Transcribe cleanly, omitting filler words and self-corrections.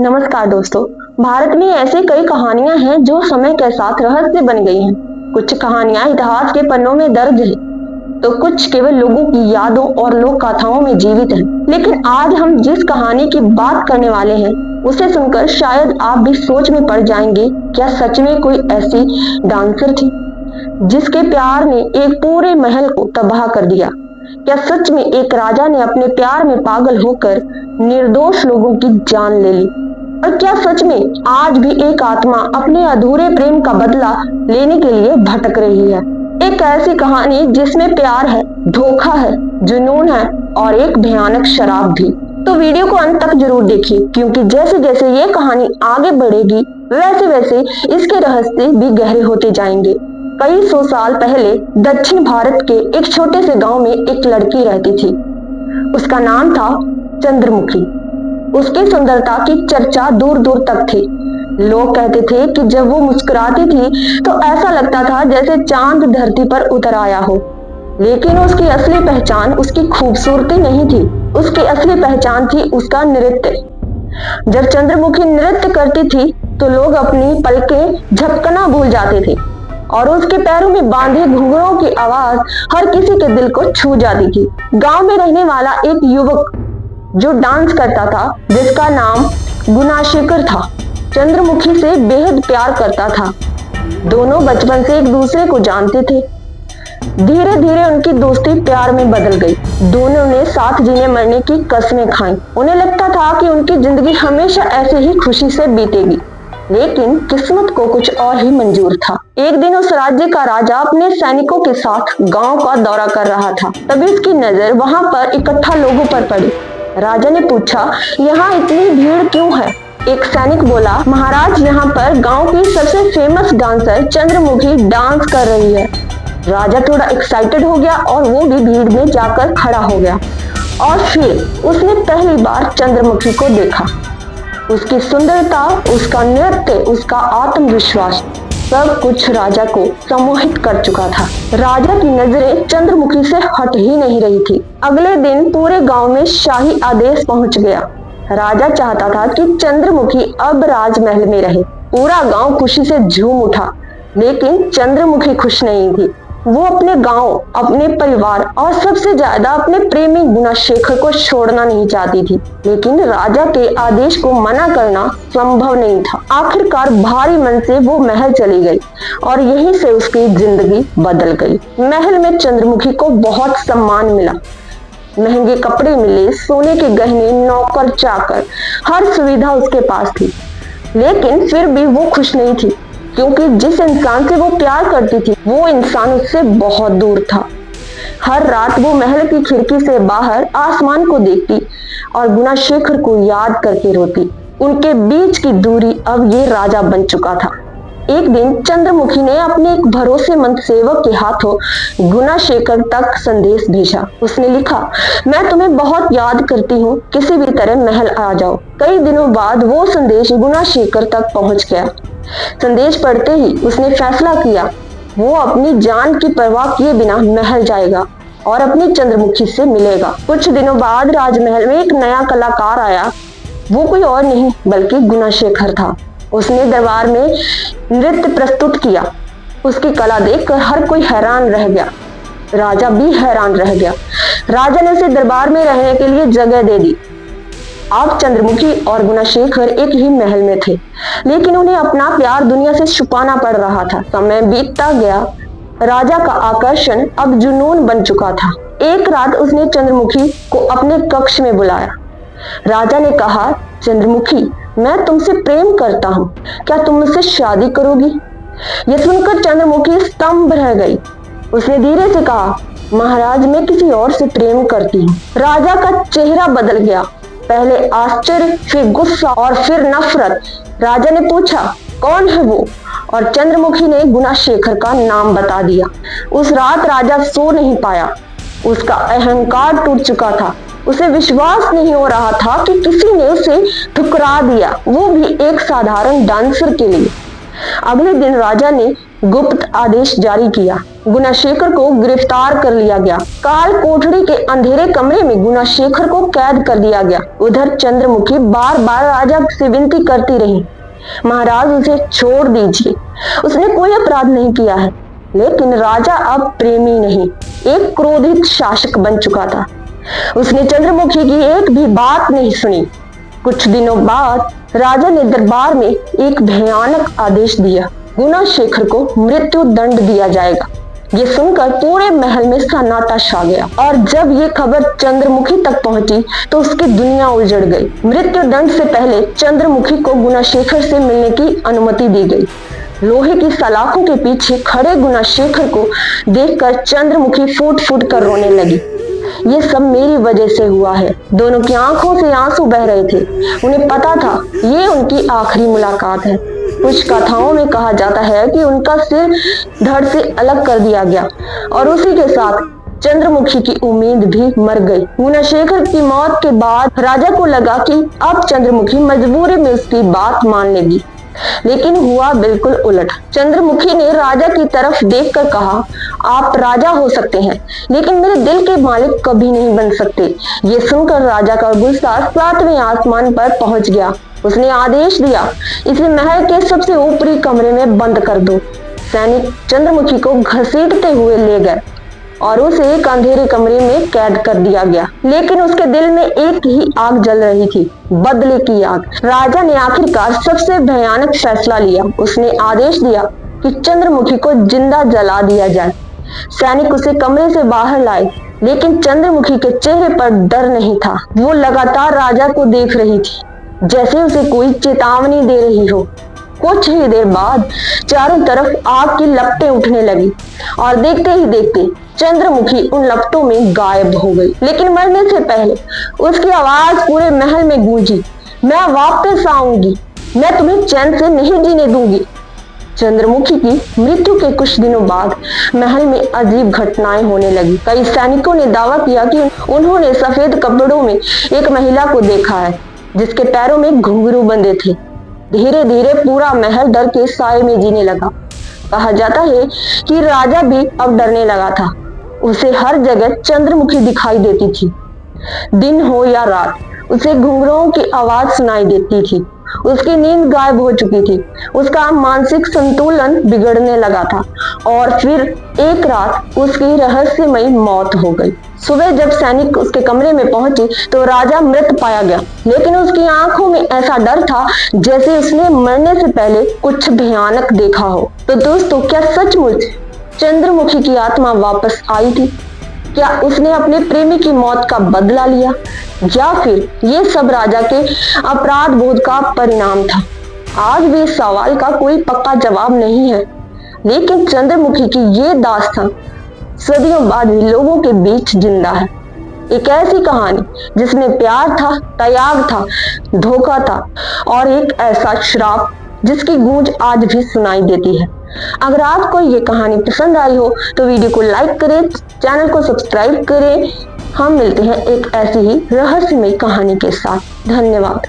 नमस्कार दोस्तों, भारत में ऐसे कई कहानियां हैं जो समय के साथ रहस्य बन गई हैं। कुछ कहानियां इतिहास के पन्नों में दर्ज हैं, तो कुछ केवल लोगों की यादों और लोक कथाओं में जीवित हैं। लेकिन आज हम जिस कहानी की बात करने वाले हैं, उसे सुनकर शायद आप भी सोच में पड़ जाएंगे, क्या सच में कोई ऐसी डांसर थी जिसके प्यार ने एक पूरे महल को तबाह कर दिया? क्या सच में एक राजा ने अपने प्यार में पागल होकर निर्दोष लोगों की जान ले ली? और क्या सच में आज भी एक आत्मा अपने अधूरे प्रेम का बदला लेने के लिए भटक रही है? एक ऐसी कहानी जिसमें प्यार है, धोखा है, जुनून है और एक भयानक शराब भी। तो वीडियो को अंत तक जरूर देखिए, क्योंकि जैसे जैसे ये कहानी आगे बढ़ेगी वैसे वैसे इसके रहस्य भी गहरे होते जाएंगे। कई सौ साल पहले दक्षिण भारत के एक छोटे से गांव में एक लड़की रहती थी। उसका नाम था चंद्रमुखी। उसकी सुंदरता की चर्चा दूर दूर तक थी। लोग कहते थे कि जब वो मुस्कुराती थी तो ऐसा लगता था जैसे चांद धरती पर उतर आया हो। लेकिन उसकी असली पहचान उसकी खूबसूरती नहीं थी, उसकी असली पहचान थी उसका नृत्य। जब चंद्रमुखी नृत्य करती थी तो लोग अपनी पलकें झपकना भूल जाते थे और उसके पैरों में बांधे घुंघरूओं की आवाज हर किसी के दिल को छू जाती थी। गांव में रहने वाला एक युवक जो डांस करता था, जिसका नाम गुणाशेखर था, चंद्रमुखी से बेहद प्यार करता था। दोनों बचपन से एक दूसरे को जानते थे। धीरे धीरे उनकी दोस्ती प्यार में बदल गई। दोनों ने साथ जीने मरने की कस्में खाई। उन्हें लगता था कि उनकी जिंदगी हमेशा ऐसे ही खुशी से बीतेगी। लेकिन किस्मत को कुछ और ही मंजूर था। एक दिन उस राज्य का राजा अपने सैनिकों के साथ गांव का दौरा कर रहा था। तभी उसकी नजर वहां पर इकट्ठा लोगों पर पड़ी। राजा ने पूछा, यहाँ इतनी भीड़ क्यों है? एक सैनिक बोला, महाराज, यहाँ पर गांव की सबसे फेमस डांसर चंद्रमुखी डांस कर रही है। राजा थोड़ा एक्साइटेड हो गया और वो भी भीड़ में जाकर खड़ा हो गया। और फिर उसने पहली बार चंद्रमुखी को देखा। उसकी सुंदरता, उसका नृत्य, उसका आत्मविश्वास, सब कुछ राजा को सम्मोहित कर चुका था। राजा की नजरें चंद्रमुखी से हट ही नहीं रही थी। अगले दिन पूरे गांव में शाही आदेश पहुंच गया। राजा चाहता था कि चंद्रमुखी अब राजमहल में रहे। पूरा गांव खुशी से झूम उठा, लेकिन चंद्रमुखी खुश नहीं थी। वो अपने गांव, अपने परिवार और सबसे ज्यादा अपने प्रेमी गुणाशेखर को छोड़ना नहीं चाहती थी। लेकिन राजा के आदेश को मना करना संभव नहीं था। आखिरकार भारी मन से वो महल चली गई और यहीं से उसकी जिंदगी बदल गई। महल में चंद्रमुखी को बहुत सम्मान मिला। महंगे कपड़े मिले, सोने के गहने, नौकर चाकर, हर सुविधा उसके पास थी। लेकिन फिर भी वो खुश नहीं थी, क्योंकि जिस इंसान से वो प्यार करती थी वो इंसान उससे बहुत दूर था। हर रात वो महल की खिड़की से बाहर आसमान को देखती और गुणाशेखर को याद करके रोती। उनके बीच की दूरी अब ये राजा बन चुका था। एक दिन चंद्रमुखी ने अपने एक भरोसेमंद सेवक के हाथों गुणाशेखर तक संदेश भेजा। उसने लिखा, मैं तुम्हें बहुत याद करती हूँ, किसी भी तरह महल आ जाओ। कई दिनों बाद वो संदेश गुणाशेखर तक पहुंच गया। संदेश पढ़ते ही उसने फैसला किया, वो अपनी जान की परवाह किए बिना महल जाएगा और अपनी चंद्रमुखी से मिलेगा। कुछ दिनों बाद राजमहल में एक नया कलाकार आया। वो कोई और नहीं बल्कि गुणाशेखर था। उसने दरबार में नृत्य प्रस्तुत किया। उसकी कला देखकर हर कोई हैरान रह गया। राजा भी हैरान रह गया। राजा ने उसे दरबार में रहने के लिए जगह दे दी। अब चंद्रमुखी और गुणाशेखर एक ही महल में थे, लेकिन उन्हें अपना प्यार दुनिया से छुपाना पड़ रहा था। समय बीतता गया। राजा का आकर्षण अब जुनून बन चुका था। एक रात उसने चंद्रमुखी को अपने कक्ष में बुलाया। राजा ने कहा, चंद्रमुखी, मैं तुमसे प्रेम करता हूँ, क्या तुम मुझसे शादी करोगी? यह सुनकर चंद्रमुखी स्तंभ रह गई। उसने धीरे से कहा, महाराज, मैं किसी और से प्रेम करती हूँ। राजा का चेहरा बदल गया, पहले आश्चर्य, फिर गुस्सा और फिर नफरत। राजा ने पूछा, कौन है वो? और चंद्रमुखी ने गुणाशेखर का नाम बता दिया। उस रात राजा सो नहीं पाया। उसका अहंकार टूट चुका था। उसे विश्वास नहीं हो रहा था कि किसी ने उसे ठुकरा दिया, वो भी एक साधारण डांसर के लिए। अगले दिन राजा ने गुप्त आदेश जारी किया। गुणाशेखर को गिरफ्तार कर लिया गया। काल कोठरी के अंधेरे कमरे में गुणाशेखर को कैद कर दिया गया। उधर चंद्रमुखी बार बार राजा से विनती करती रही, महाराज उसे छोड़ दीजिए, उसने कोई अपराध नहीं किया है। लेकिन राजा अब प्रेमी नहीं, एक क्रोधित शासक बन चुका था। उसने चंद्रमुखी की एक भी बात नहीं सुनी। कुछ दिनों बाद राजा ने दरबार में एक भयानक आदेश दिया, गुणाशेखर को मृत्यु दंड दिया जाएगा। ये सुनकर पूरे महल में सन्नाटा छा गया और जब ये खबर चंद्रमुखी तक पहुंची तो उसकी दुनिया उजड़ गई। मृत्यु दंड से पहले चंद्रमुखी को गुणाशेखर से मिलने की अनुमति दी गई। लोहे की सलाखों के पीछे खड़े गुणाशेखर को देखकर चंद्रमुखी फूट फूट कर रोने लगी। ये सब मेरी वजह से हुआ है। दोनों की आंखों से आंसू बह रहे थे। उन्हें पता था ये उनकी आखिरी मुलाकात है। कुछ कथाओं में कहा जाता है कि उनका सिर धड़ से अलग कर दिया गया और उसी के साथ चंद्रमुखी की उम्मीद भी मर गई। गुणाशेखर की मौत के बाद राजा को लगा कि अब चंद्रमुखी मजबूरी में उसकी बात मान लेगी, लेकिन हुआ बिल्कुल उलट। चंद्रमुखी ने राजा की तरफ देखकर कहा, आप राजा हो सकते हैं लेकिन मेरे दिल के मालिक कभी नहीं बन सकते। ये सुनकर राजा का गुस्सा 7वें आसमान पर पहुंच गया। उसने आदेश दिया, इसे महल के सबसे ऊपरी कमरे में बंद कर दो। सैनिक चंद्रमुखी को घसीटते हुए ले गए और उसे एक अंधेरे कमरे में कैद कर दिया गया। लेकिन उसके दिल में एक ही आग जल रही थी, बदले की आग। राजा ने आखिरकार सबसे भयानक फैसला लिया। उसने आदेश दिया कि चंद्रमुखी को जिंदा जला दिया जाए। सैनिक उसे कमरे से बाहर लाए, लेकिन चंद्रमुखी के चेहरे पर डर नहीं था। वो लगातार राजा को देख रही थी, जैसे उसे कोई चेतावनी दे रही हो। कुछ ही देर बाद चारों तरफ आग की लपटें उठने लगी और देखते ही देखते चंद्रमुखी उन लपटों में गायब हो गई। लेकिन मरने से पहले उसकी आवाज पूरे महल में गूंजी, मैं वापस आऊंगी, मैं तुम्हें चैन से नहीं जीने दूंगी। चंद्रमुखी की मृत्यु के कुछ दिनों बाद महल में अजीब घटनाएं होने लगी। कई सैनिकों ने दावा किया कि उन्होंने सफेद कपड़ों में एक महिला को देखा है जिसके पैरों में घुंघरू बंधे थे। धीरे धीरे पूरा महल डर के साए में जीने लगा। कहा जाता है कि राजा भी अब डरने लगा था। उसे हर जगह चंद्रमुखी दिखाई देती थी, दिन हो या रात। उसे घुंघरुओं की आवाज सुनाई देती थी। उसकी नींद गायब हो चुकी थी। उसका मानसिक संतुलन बिगड़ने लगा था और फिर एक रात उसकी रहस्यमयी मौत हो गई। सुबह जब सैनिक उसके कमरे में पहुंचे तो राजा मृत पाया गया, लेकिन उसकी आंखों में ऐसा डर था जैसे उसने मरने से पहले कुछ भयानक देखा हो। तो दोस्तों, क्या सचमुच चंद्रमुखी की आत्मा वापस आई थी? क्या उसने अपने प्रेमी की मौत का बदला लिया, या फिर ये सब राजा के अपराध बोध का परिणाम था? आज भी इस सवाल का कोई पक्का जवाब नहीं है, लेकिन चंद्रमुखी की ये दास्तान सदियों बाद भी लोगों के बीच जिंदा है। एक ऐसी कहानी जिसमें प्यार था, त्याग था, धोखा था और एक ऐसा श्राप जिसकी गूंज आज भी सुनाई देती है। अगर आपको ये कहानी पसंद आई हो तो वीडियो को लाइक करें, चैनल को सब्सक्राइब करें। हम मिलते हैं एक ऐसी ही रहस्यमयी कहानी के साथ। धन्यवाद।